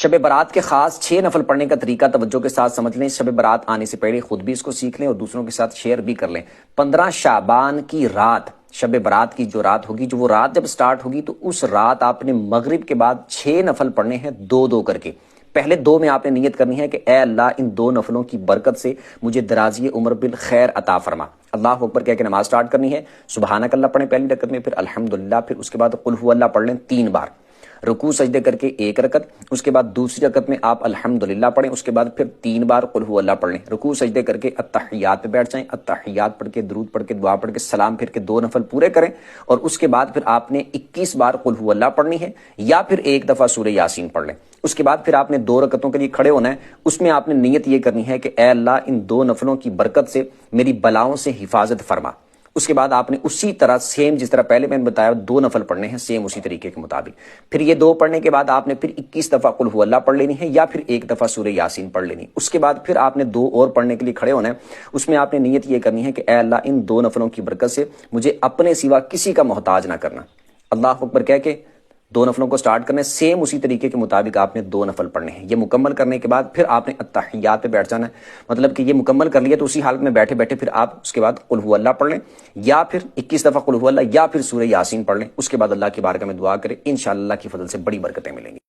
شب برات کے خاص 6 نفل پڑھنے کا طریقہ توجہ کے ساتھ سمجھ لیں۔ شب برات آنے سے پہلے خود بھی اس کو سیکھ لیں اور دوسروں کے ساتھ شیئر بھی کر لیں۔ 15 شعبان کی رات، شب برات کی جو رات ہوگی، جو وہ رات جب سٹارٹ ہوگی تو اس رات آپ نے مغرب کے بعد 6 نفل پڑھنے ہیں، 2 کر کے۔ پہلے 2 میں آپ نے نیت کرنی ہے کہ اے اللہ ان 2 نفلوں کی برکت سے مجھے درازی عمر بالخیر عطا فرما۔ اللہ اکبر کہہ کے نماز سٹارٹ کرنی ہے، سبحانک اللہ پڑھیں پہلی رکعت میں، پھر الحمدللہ، پھر اس کے بعد قل ہو اللہ پڑھ لیں 3 بار، رکوع سجدے کر کے 1 رکعت، اس کے بعد دوسری رکعت میں آپ الحمدللہ پڑھیں، اس کے بعد پھر 3 بار قل ہو اللہ پڑھ لیں، رکوع سجدے کر کے التحیات پہ بیٹھ جائیں، التحیات پڑھ کے درود پڑھ کے دعا پڑھ کے سلام پھر کے 2 نفل پورے کریں، اور اس کے بعد پھر آپ نے 21 بار قل ہو اللہ پڑھنی ہے، یا پھر 1 دفعہ سورہ یاسین پڑھ لیں۔ اس کے بعد پھر آپ نے 2 رکعتوں کے لیے کھڑے ہونا ہے، اس میں آپ نے نیت یہ کرنی ہے کہ اے اللہ ان 2 نفلوں کی برکت سے میری بلاؤں سے حفاظت فرما۔ اس کے بعد آپ نے اسی طرح سیم جس طرح پہلے میں نے بتایا 2 نفل پڑھنے ہیں، سیم اسی طریقے کے مطابق۔ پھر یہ 2 پڑھنے کے بعد آپ نے پھر 21 دفعہ قل ہو اللہ پڑھ لینی ہے، یا پھر 1 دفعہ سورہ یاسین پڑھ لینی۔ اس کے بعد پھر آپ نے 2 اور پڑھنے کے لیے کھڑے ہونا ہے، اس میں آپ نے نیت یہ کرنی ہے کہ اے اللہ ان 2 نفلوں کی برکت سے مجھے اپنے سوا کسی کا محتاج نہ کرنا۔ اللہ اکبر کہہ کے 2 نفلوں کو سٹارٹ کرنا ہے، سیم اسی طریقے کے مطابق آپ نے 2 نفل پڑھنے ہیں۔ یہ مکمل کرنے کے بعد پھر آپ نے التحیات پہ بیٹھ جانا ہے، مطلب کہ یہ مکمل کر لیا تو اسی حالت میں بیٹھے بیٹھے پھر آپ اس کے بعد قل ہو اللہ پڑھ لیں، یا پھر 21 دفعہ قل ہو اللہ، یا پھر سورہ یاسین پڑھ لیں۔ اس کے بعد اللہ کی بارگاہ میں دعا کریں، انشاءاللہ اللہ کی فضل سے بڑی برکتیں ملیں گی۔